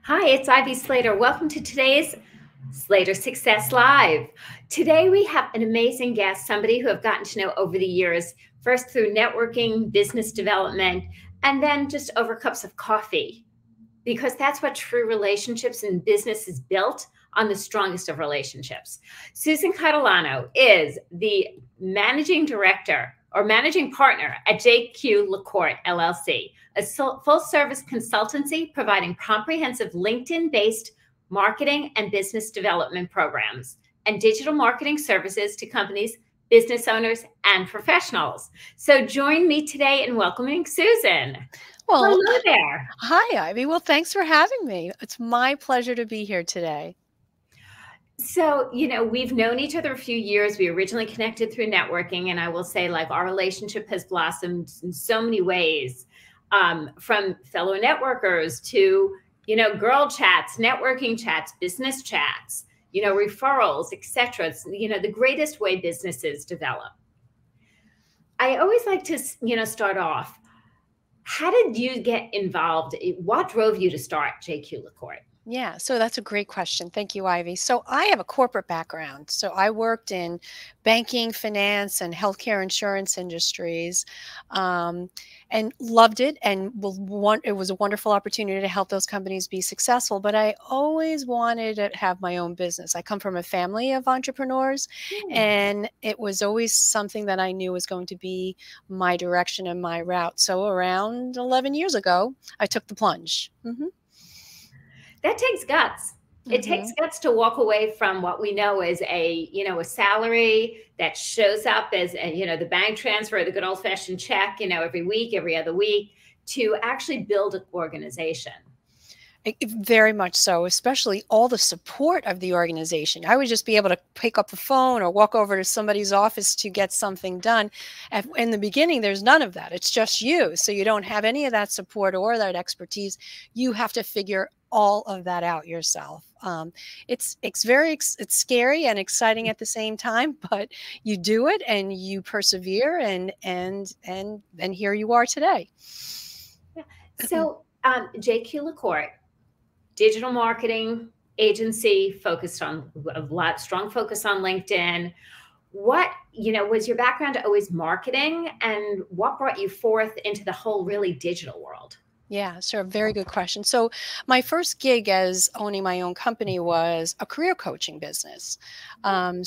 Hi, it's Ivy Slater. Welcome to today's Slater Success Live. Today we have an amazing guest, somebody who I've gotten to know over the years, first through networking, business development, and then just over cups of coffee, because that's what true relationships in business is built on, the strongest of relationships. Susan Catalano is the managing director or managing partner at JQLaCorte, LLC, a full-service consultancy providing comprehensive LinkedIn-based marketing and business development programs and digital marketing services to companies, business owners, and professionals. So join me today in welcoming Susan. Well, hello there. Hi, Ivy. Well, thanks for having me. It's my pleasure to be here today. So, we've known each other a few years. We originally connected through networking, and I will say, our relationship has blossomed in so many ways, from fellow networkers to, girl chats, networking chats, business chats, referrals, etc. It's, the greatest way businesses develop. I always like to, start off. How did you get involved? What drove you to start JQLaCorte? Yeah, so that's a great question. Thank you, Ivy. So I have a corporate background. So I worked in banking, finance, and healthcare insurance industries, and loved it. And it was a wonderful opportunity to help those companies be successful. But I always wanted to have my own business. I come from a family of entrepreneurs, and it was always something that I knew was going to be my direction and my route. So around 11 years ago, I took the plunge. That takes guts. It takes guts to walk away from what we know as a salary that shows up as the bank transfer, the good old fashioned check, every week, every other week, to actually build an organization. Very much so, especially all the support of the organization. I would just be able to pick up the phone or walk over to somebody's office to get something done. In the beginning, there's none of that. It's just you. So you don't have any of that support or that expertise. You have to figure all of that out yourself. It's scary and exciting at the same time, but you do it and you persevere, and here you are today. Yeah. So JQLaCorte, digital marketing agency focused on strong focus on LinkedIn. What, was your background always marketing, and what brought you forth into the whole really digital world? Yeah, sure. Very good question. So my first gig as owning my own company was a career coaching business. And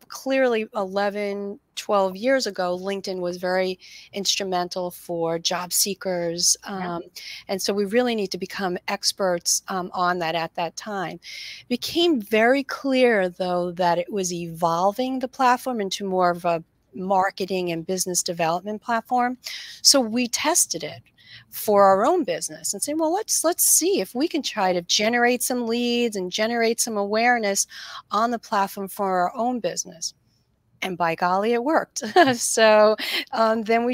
clearly 11, 12 years ago, LinkedIn was very instrumental for job seekers. And so we really need to become experts on that at that time. It became very clear, though, that it was evolving the platform into more of a marketing and business development platform. So we tested it for our own business and said, well, let's see if we can try to generate some leads and generate some awareness on the platform for our own business. And by golly, it worked. So then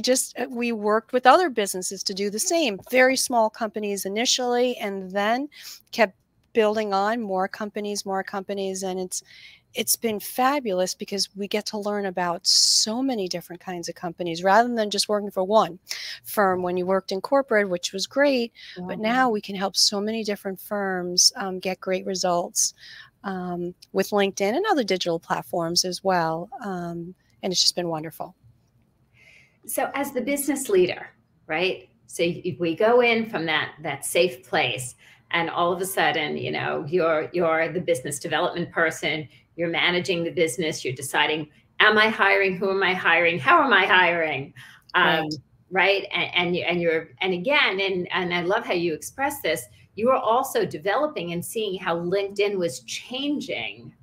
we worked with other businesses to do the same, very small companies initially, and then kept building on more companies, and it's been fabulous because we get to learn about so many different kinds of companies rather than just working for one firm when you worked in corporate, which was great. But now we can help so many different firms get great results with LinkedIn and other digital platforms as well. And it's just been wonderful. So as the business leader, right? So if we go in from that safe place, and all of a sudden, you're the business development person, you're managing the business, you're deciding, am I hiring? Who am I hiring? How am I hiring? Right. And I love how you express this. You are also developing and seeing how LinkedIn was changing.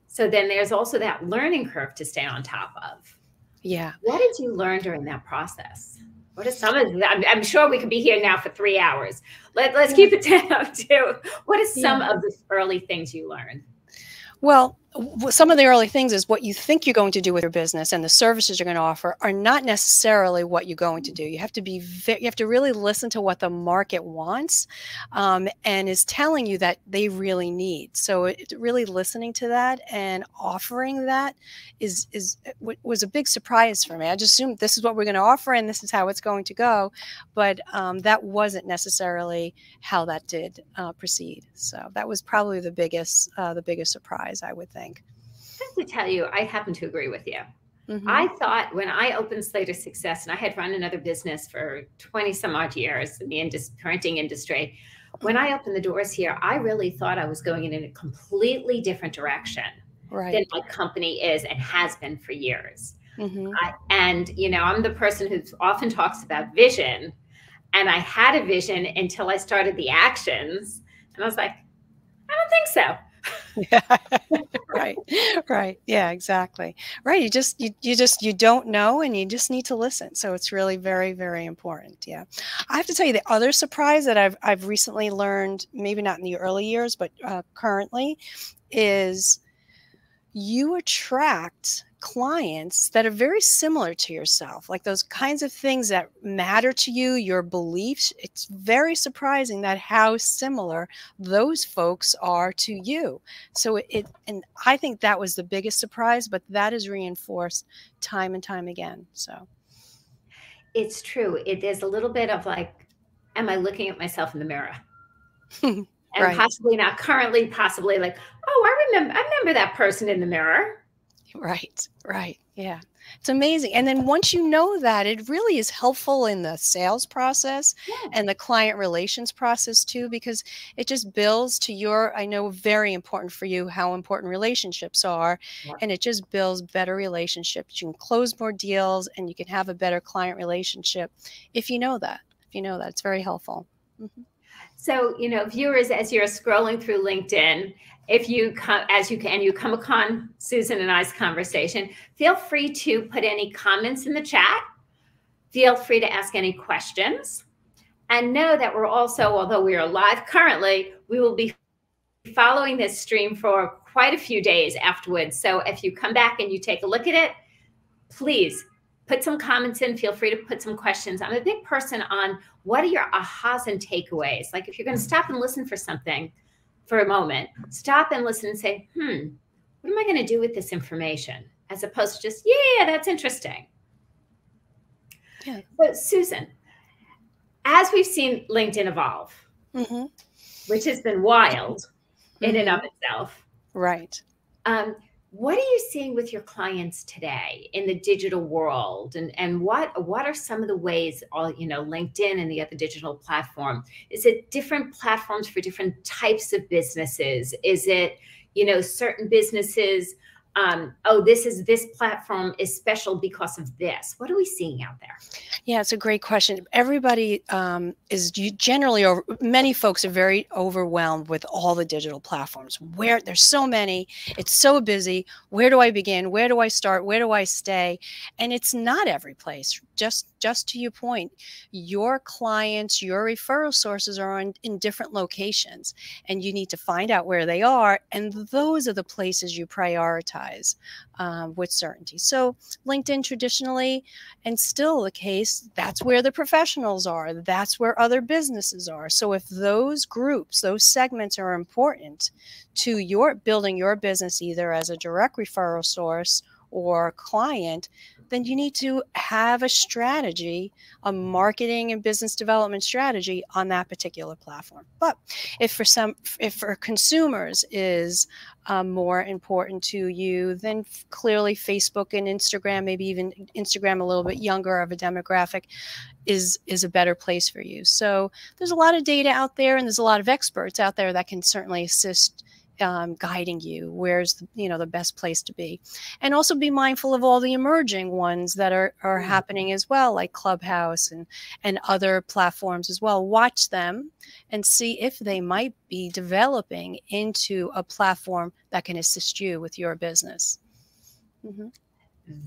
So then there's also that learning curve to stay on top of. Yeah. What did you learn during that process? What are some of them? I'm sure we could be here now for 3 hours. Let's keep it down to what are some of the early things you learned? Well, some of the early things is what you think you're going to do with your business and the services you're going to offer are not necessarily what you're going to do. You have to be, you have to really listen to what the market wants and is telling you that they really need. So really listening to that and offering that was a big surprise for me. I just assumed this is what we're going to offer and this is how it's going to go, but that wasn't necessarily how that did proceed. So that was probably the biggest surprise, I would think. I have to tell you, I happen to agree with you. I thought when I opened Slater Success, and I had run another business for 20 some odd years in the printing industry, when I opened the doors here, I really thought I was going in a completely different direction than my company is and has been for years. And, you know, I'm the person who often talks about vision, and I had a vision until I started the actions, and I was like, I don't think so. Yeah, right. Yeah, exactly. Right. You don't know, and you just need to listen. So it's really very, very important. Yeah. I have to tell you the other surprise that I've recently learned, maybe not in the early years, but currently, is you attract clients that are very similar to yourself, like those kinds of things that matter to you, your beliefs. It's very surprising that how similar those folks are to you. So and I think that was the biggest surprise, but that is reinforced time and time again. So it's true. There's a little bit of like, am I looking at myself in the mirror? And possibly not currently, possibly like, oh, I remember that person in the mirror. Right. Yeah. It's amazing. And then once you know that, it really is helpful in the sales process and the client relations process too, because it just builds to I know very important for you, how important relationships are. And it just builds better relationships. You can close more deals and you can have a better client relationship if you know that. It's very helpful. So, you know, viewers, as you're scrolling through LinkedIn, if you come upon Susan and I's conversation, feel free to put any comments in the chat. Feel free to ask any questions. And know that we're also, although we are live currently, we will be following this stream for quite a few days afterwards. So if you come back and you take a look at it, please put some comments in. Feel free to put some questions. I'm a big person on what are your ahas and takeaways. Like if you're going to stop and listen for something for a moment, stop and listen and say, what am I going to do with this information? As opposed to just, yeah, that's interesting. Yeah. But Susan, as we've seen LinkedIn evolve, which has been wild in and of itself. Right. What are you seeing with your clients today in the digital world? And what are some of the ways, LinkedIn and the other digital platform? Is it different platforms for different types of businesses? Is it, certain businesses, this platform is special because of this? What are we seeing out there? Yeah, it's a great question. Everybody many folks are very overwhelmed with all the digital platforms. Where there's so many, it's so busy. Where do I begin? Where do I start? Where do I stay? And it's not every place. Just to your point, your clients, your referral sources are in different locations, and you need to find out where they are. And those are the places you prioritize with certainty. So LinkedIn traditionally, and still the case, that's where the professionals are. That's where other businesses are. So if those groups, those segments are important to building your business, either as a direct referral source or client, then you need to have a strategy, a marketing and business development strategy on that particular platform. But if for consumers is more important to you, then clearly Facebook and Instagram, maybe even Instagram a little bit younger of a demographic, is a better place for you. So there's a lot of data out there, and there's a lot of experts out there that can certainly assist guiding you where's the best place to be. And also be mindful of all the emerging ones that are happening as well, like Clubhouse and other platforms as well. Watch them and see if they might be developing into a platform that can assist you with your business.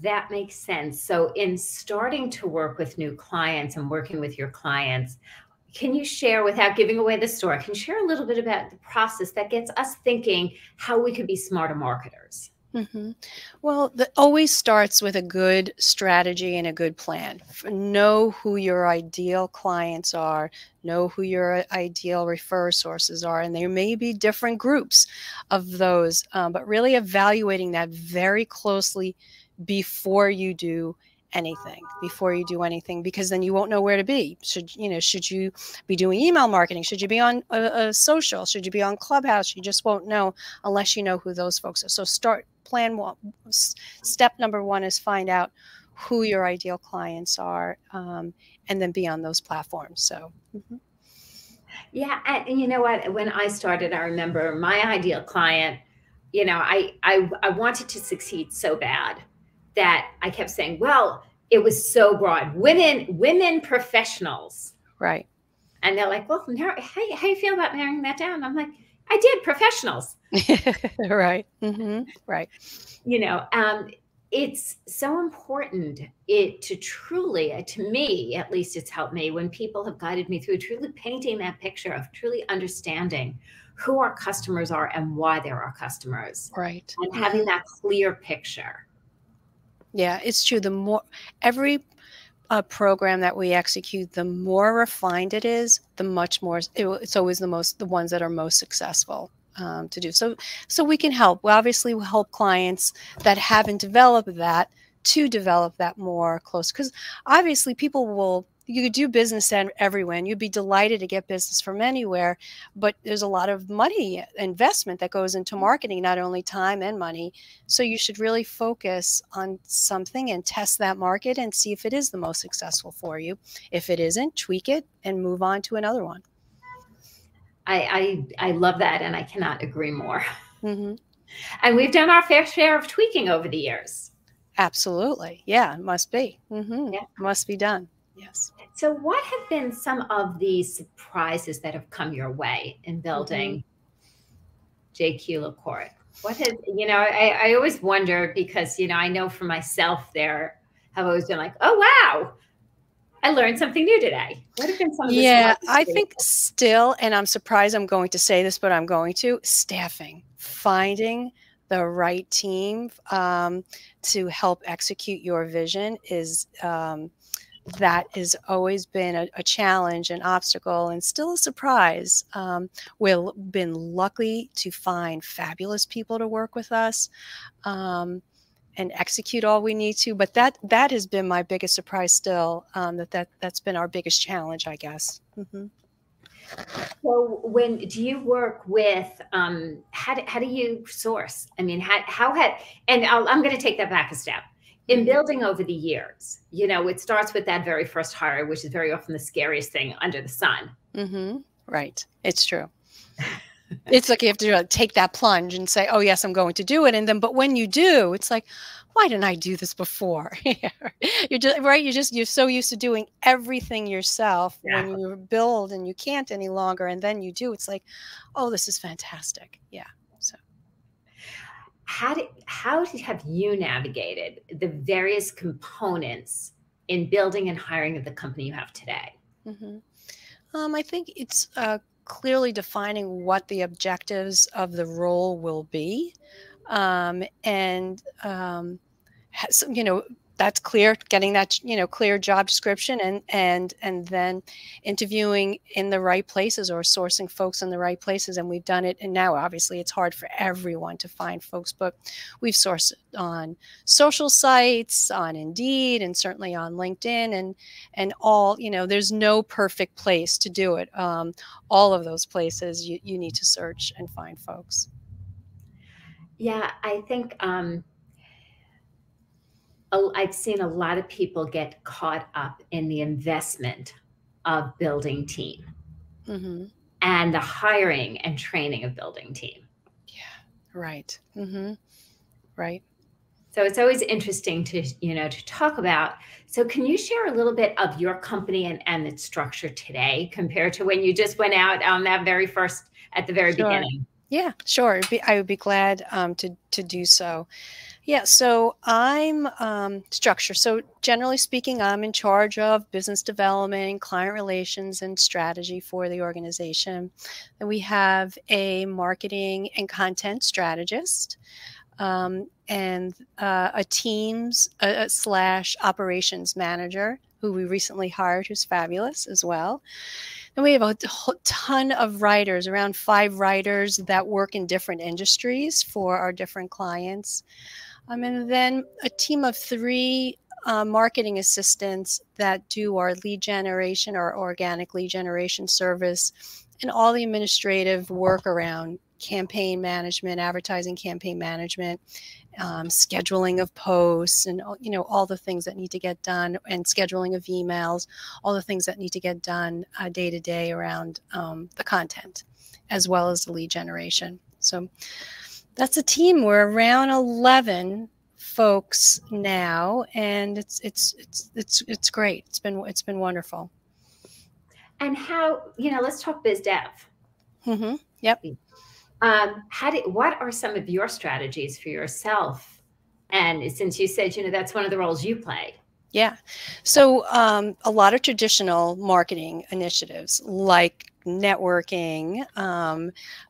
That makes sense. So in starting to work with new clients and working with your clients, can you share, without giving away the store, can you share a little bit about the process that gets us thinking how we could be smarter marketers? Mm-hmm. Well, it always starts with a good strategy and a good plan. Know who your ideal clients are, know who your ideal refer sources are, and there may be different groups of those, but really evaluating that very closely before you do anything, because then you won't know where to be. Should you be doing email marketing? Should you be on social? Should you be on Clubhouse? You just won't know unless you know who those folks are. So step number one is find out who your ideal clients are, and then be on those platforms. So yeah, and you know what, when I started, I remember my ideal client, I wanted to succeed so bad that I kept saying, well, it was so broad. Women professionals. Right. And they're like, well, how you feel about narrowing that down? I'm like, I did, professionals. Right. Mm-hmm. Right. It's so important to truly, to me, at least it's helped me when people have guided me through truly painting that picture of truly understanding who our customers are and why they're our customers. Right. And having that clear picture. Yeah, it's true. The more every program that we execute, the more refined it is, the much more it's always the ones that are most successful to do. So we can help. We obviously will help clients that haven't developed that to develop that more close, because obviously you could do business everywhere and you'd be delighted to get business from anywhere, but there's a lot of money investment that goes into marketing, not only time and money. So you should really focus on something and test that market and see if it is the most successful for you. If it isn't, tweak it and move on to another one. I love that, and I cannot agree more. Mm-hmm. And we've done our fair share of tweaking over the years. Absolutely. Yeah, it must be. Mm-hmm. Yeah. It must be done. Yes. So what have been some of the surprises that have come your way in building JQLaCorte? What has, I always wonder, because, I know for myself there have always been like, oh, wow, I learned something new today. What have been some of the surprises? I think still, and I'm surprised I'm going to say this, but I'm going to, staffing, finding the right team to help execute your vision is that has always been a challenge, an obstacle, and still a surprise. We've been lucky to find fabulous people to work with us and execute all we need to. But that has been my biggest surprise still, that's been our biggest challenge, I guess. Mm-hmm. So when do you work with, how do you source? I mean, I'm going to take that back a step. In building over the years, it starts with that very first hire, which is very often the scariest thing under the sun. Mm-hmm. Right. It's true. It's like you have to take that plunge and say, oh, yes, I'm going to do it. But when you do, it's like, why didn't I do this before? You're so used to doing everything yourself. Yeah. When you build and you can't any longer, and then you do, it's like, oh, this is fantastic. Yeah. So how have you navigated the various components in building and hiring of the company you have today? Mm-hmm. I think it's clearly defining what the objectives of the role will be, that's clear, getting that clear job description, and then interviewing in the right places or sourcing folks in the right places. And we've done it, and now obviously it's hard for everyone to find folks, but we've sourced on social sites, on Indeed, and certainly on LinkedIn, and all, there's no perfect place to do it. All of those places you need to search and find folks. Yeah, I think I've seen a lot of people get caught up in the investment of building team and the hiring and training of building team. Yeah, right. Mm-hmm. Right. So it's always interesting to talk about. So can you share a little bit of your company and its structure today compared to when you just went out on that at the very beginning? Yeah, sure. I would be glad to do so. Yeah, so I'm structure. So generally speaking, I'm in charge of business development, client relations, and strategy for the organization. And we have a marketing and content strategist, and a teams slash operations manager who we recently hired, who's fabulous as well. And we have a ton of writers, around 5 writers that work in different industries for our different clients. And then a team of 3 marketing assistants that do our lead generation, our organic lead generation service, and all the administrative work around campaign management, advertising campaign management, scheduling of posts, and all the things that need to get done, and scheduling of emails, all the things that need to get done day to day around the content, as well as the lead generation. So that's a team. We're around 11 folks now, and it's great. It's been wonderful. And how, let's talk biz dev. Mm-hmm. Yep. What are some of your strategies for yourself? And since you said, that's one of the roles you play. Yeah. So a lot of traditional marketing initiatives like networking,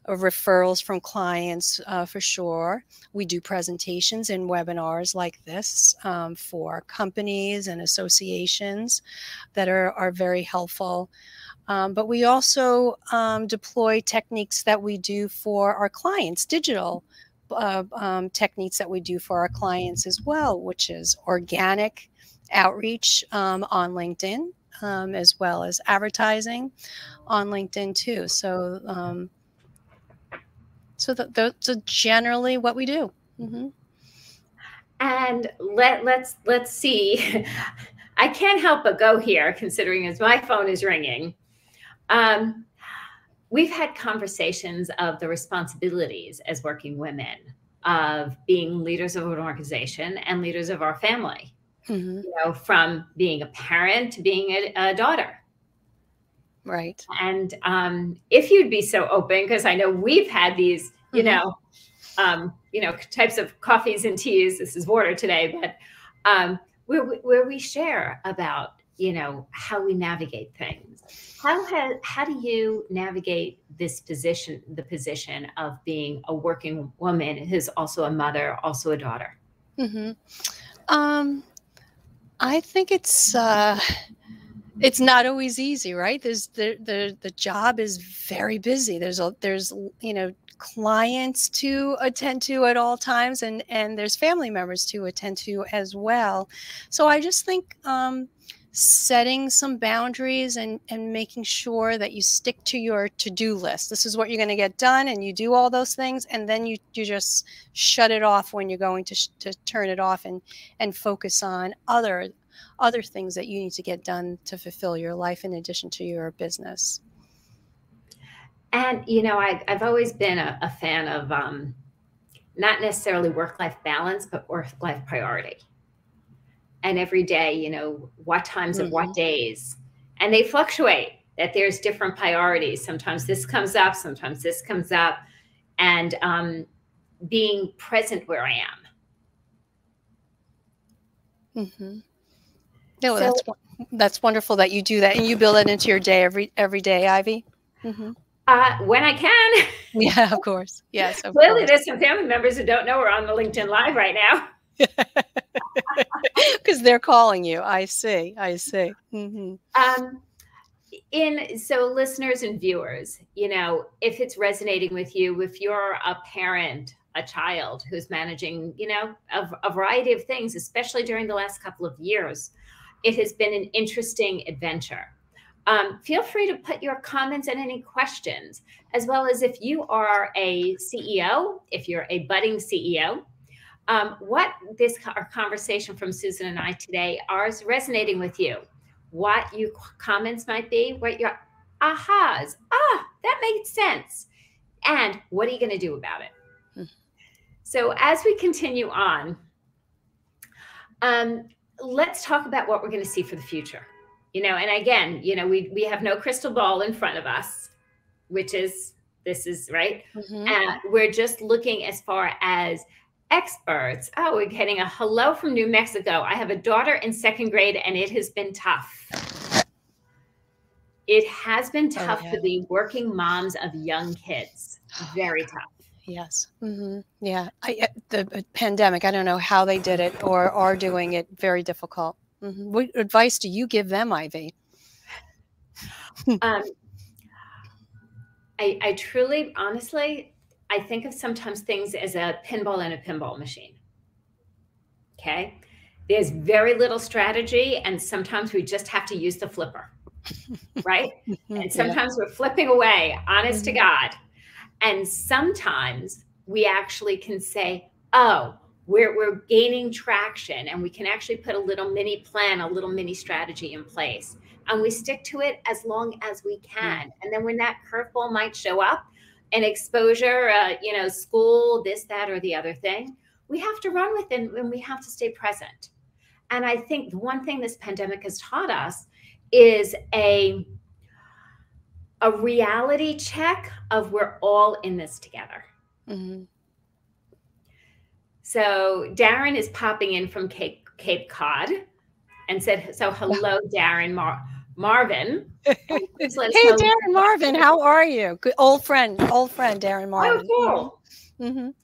referrals from clients, for sure. We do presentations and webinars like this for companies and associations that are very helpful. But we also deploy techniques that we do for our clients, digital techniques that we do for our clients as well, which is organic outreach on LinkedIn, as well as advertising on LinkedIn too. So, that's generally what we do. Mm-hmm. And let's see. I can't help but go here, considering as my phone is ringing. We've had conversations of the responsibilities as working women of being leaders of an organization and leaders of our family. Mm-hmm. From being a parent to being a daughter. Right. And if you'd be so open, because I know we've had these, types of coffees and teas. This is water today, but where we share about, how we navigate things. How do you navigate this position, the position of being a working woman who's also a mother, also a daughter? Mm-hmm. I think it's not always easy, right? The job is very busy. There's clients to attend to at all times, and there's family members to attend to as well. So I just think setting some boundaries and making sure that you stick to your to-do list. This is what you're going to get done, and you do all those things, and then you just shut it off when you're going to turn it off and focus on other things that you need to get done to fulfill your life in addition to your business. And, I've always been a fan of not necessarily work-life balance, but work-life priority. And every day, what times of what days, and they fluctuate, that there's different priorities. Sometimes this comes up, sometimes this comes up, and being present where I am. Mm-hmm. No, so, that's wonderful that you do that, and you build it into your day every day, Ivy. Mm-hmm. When I can. Yeah, of course. Yes. Clearly, there's some family members who don't know we're on the LinkedIn Live right now. Because they're calling you. I see. Mm-hmm. So listeners and viewers, if it's resonating with you, if you're a parent, a child who's managing, a variety of things, especially during the last couple of years, it has been an interesting adventure. Feel free to put your comments and any questions, as well as if you are a CEO, if you're a budding CEO, what our conversation from Susan and I today is resonating with you, what your comments might be, what your ahas, that made sense, and what are you going to do about it? Mm-hmm. So as we continue on, let's talk about what we're going to see for the future. And again, we have no crystal ball in front of us, this is right. Mm-hmm. We're just looking as far as Experts. Oh, we're getting a hello from New Mexico. I have a daughter in 2nd grade and it has been tough. It has been tough for the working moms of young kids. Very tough. Yes. Yeah. The pandemic, I don't know how they did it or are doing it. Very difficult. What advice do you give them, Ivy? I truly, honestly, I think of sometimes things as a pinball and a pinball machine. Okay. There's very little strategy, and sometimes we just have to use the flipper, right? And sometimes we're flipping away, honest to God. And sometimes we actually can say, oh, we're gaining traction, and we can actually put a little mini plan, a little mini strategy in place. And we stick to it as long as we can. And then when that curveball might show up, an exposure, school, this, that, or the other thing, we have to run with it, and we have to stay present. And I think the one thing this pandemic has taught us is a reality check of we're all in this together. So Darren is popping in from Cape Cod and said, so hello, Darren, Marvin. Hey, Darren Marvin, how are you? Good old friend, Darren Marvin. Oh, cool.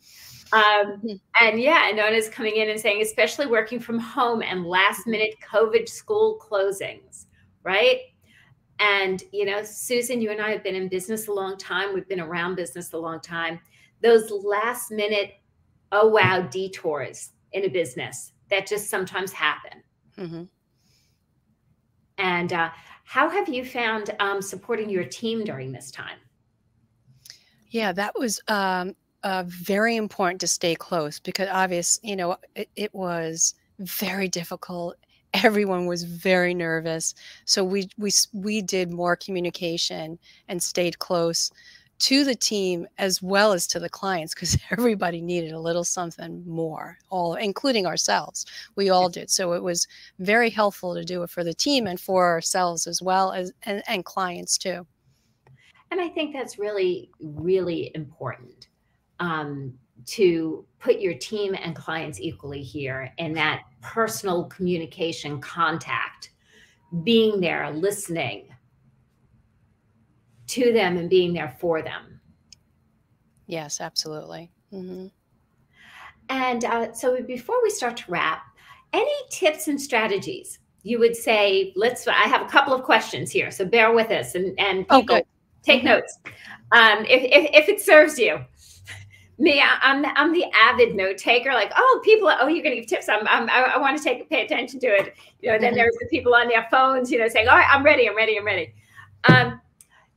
And yeah, Nona's coming in and saying, especially working from home and last minute COVID school closings, right? And, Susan, you and I have been in business a long time. We've been around business a long time. Those last minute, oh, wow, detours in a business that just sometimes happen. And how have you found supporting your team during this time? Yeah, that was very important to stay close, because obviously, it was very difficult. Everyone was very nervous. So we did more communication and stayed close to the team as well as to the clients, because everybody needed a little something more, all including ourselves. We all did. So it was very helpful to do it for the team and for ourselves as well as and clients too. And I think that's really, really important, to put your team and clients equally here, and that personal communication, contact, being there, listening to them and being there for them. Yes, absolutely. And so before we start to wrap, any tips and strategies you would say? I have a couple of questions here, so bear with us, and people take notes if it serves you. Me, I'm the avid note taker. Like, people, you're going to give tips. I want to pay attention to it. Then there's the people on their phones, saying, "All right, I'm ready.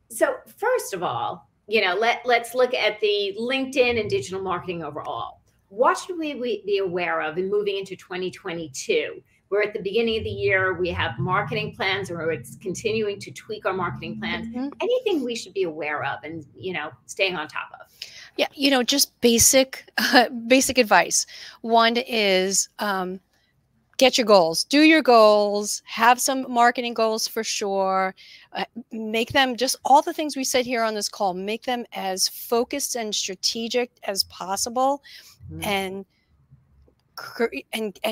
So first of all, let's look at the LinkedIn and digital marketing overall. What should we be aware of in moving into 2022? We're at the beginning of the year. We have marketing plans, or it's continuing to tweak our marketing plans. Anything we should be aware of and, staying on top of? Yeah, just basic advice. One is get your goals, do your goals, have some marketing goals for sure. Make them, just all the things we said here on this call, make them as focused and strategic as possible. And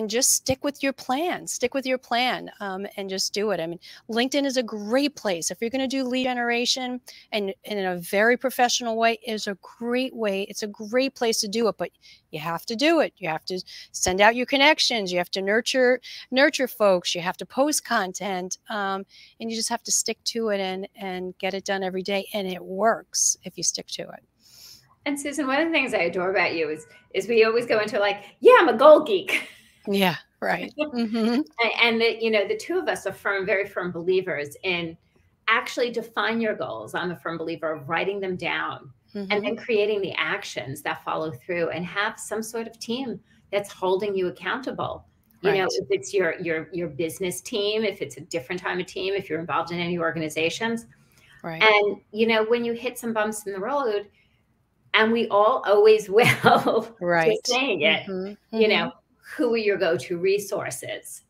just stick with your plan, and just do it. I mean, LinkedIn is a great place. If you're going to do lead generation and in a very professional way, is a great way. It's a great place to do it, but you have to do it. You have to send out your connections. You have to nurture folks. You have to post content, and you just have to stick to it and get it done every day. And it works if you stick to it. And Susan, one of the things I adore about you is we always go into I'm a goal geek. Yeah, right. And the two of us are very firm believers in actually define your goals. I'm a firm believer of writing them down and then creating the actions that follow through, and have some sort of team that's holding you accountable. If it's your business team, if it's a different type of team, if you're involved in any organizations. Right. And, when you hit some bumps in the road, and we all always will, right, just saying it, who are your go-to resources?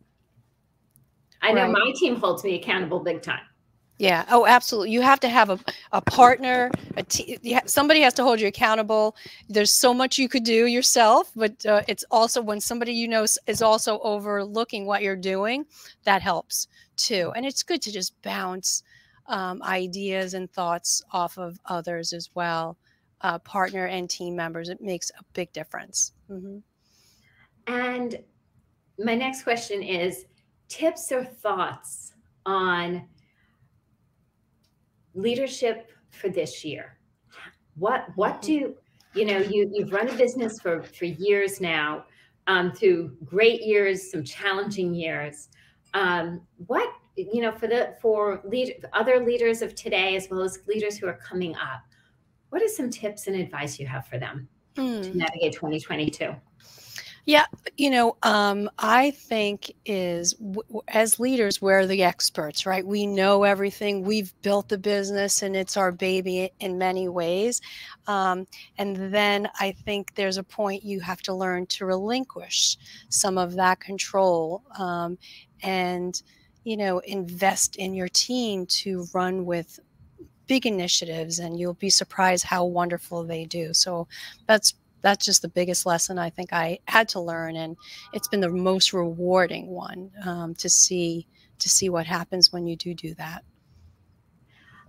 I know my team holds me accountable big time. Yeah. Oh, absolutely. You have to have a partner, somebody has to hold you accountable. There's so much you could do yourself, but it's also when somebody you know is also overlooking what you're doing, that helps too. And it's good to just bounce ideas and thoughts off of others as well. Partner and team members, it makes a big difference. Mm-hmm. And my next question is tips or thoughts on leadership for this year. What do you've run a business for years now, through great years, some challenging years. What for other leaders of today, as well as leaders who are coming up, what are some tips and advice you have for them to navigate 2022? Yeah, I think as leaders, we're the experts, right? We know everything. We've built the business and it's our baby in many ways. And then I think there's a point you have to learn to relinquish some of that control, and, invest in your team to run with big initiatives, and you'll be surprised how wonderful they do. So that's just the biggest lesson I think I had to learn, and it's been the most rewarding one, to see what happens when you do that.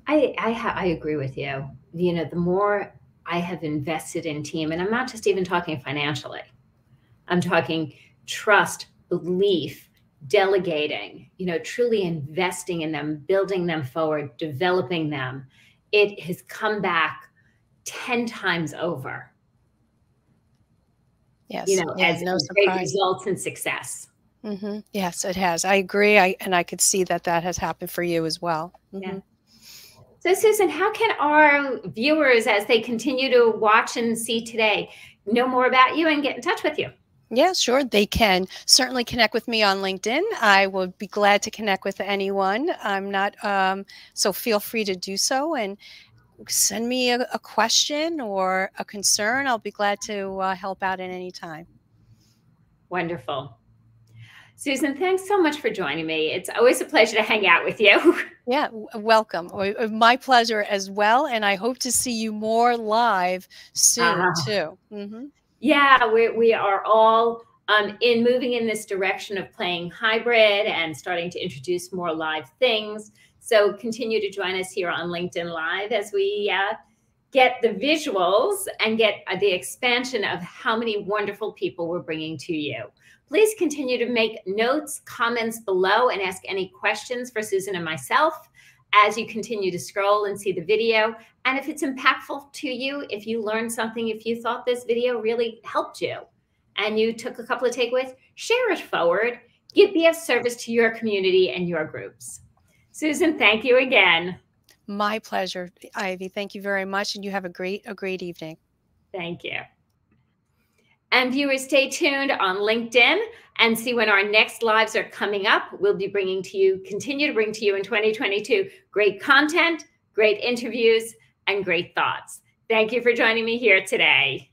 I agree with you. The more I have invested in team, and I'm not just even talking financially, I'm talking trust, belief, delegating, truly investing in them, building them forward, developing them. It has come back 10 times over. Yes. As no great surprise. results and success. Mm-hmm. Yes, it has. I agree. And I could see that has happened for you as well. Mm-hmm. Yeah. So, Susan, how can our viewers, as they continue to watch and see today, know more about you and get in touch with you? Yeah, sure. They can certainly connect with me on LinkedIn. I would be glad to connect with anyone. I'm not, so feel free to do so, and send me a question or a concern. I'll be glad to help out at any time. Wonderful. Susan, thanks so much for joining me. It's always a pleasure to hang out with you. Yeah, welcome. My pleasure as well. And I hope to see you more live soon too. Mm-hmm. Yeah, we are all moving in this direction of playing hybrid and starting to introduce more live things. So continue to join us here on LinkedIn Live as we get the visuals and get the expansion of how many wonderful people we're bringing to you. Please continue to make notes, comments below, and ask any questions for Susan and myself as you continue to scroll and see the video. And if it's impactful to you, if you learned something, if you thought this video really helped you and you took a couple of takeaways, share it forward. Be of service to your community and your groups. Susan, thank you again. My pleasure, Ivy. Thank you very much. And you have a great evening. Thank you. And viewers, stay tuned on LinkedIn and see when our next lives are coming up. We'll be continue to bring to you in 2022 great content, great interviews, and great thoughts. Thank you for joining me here today.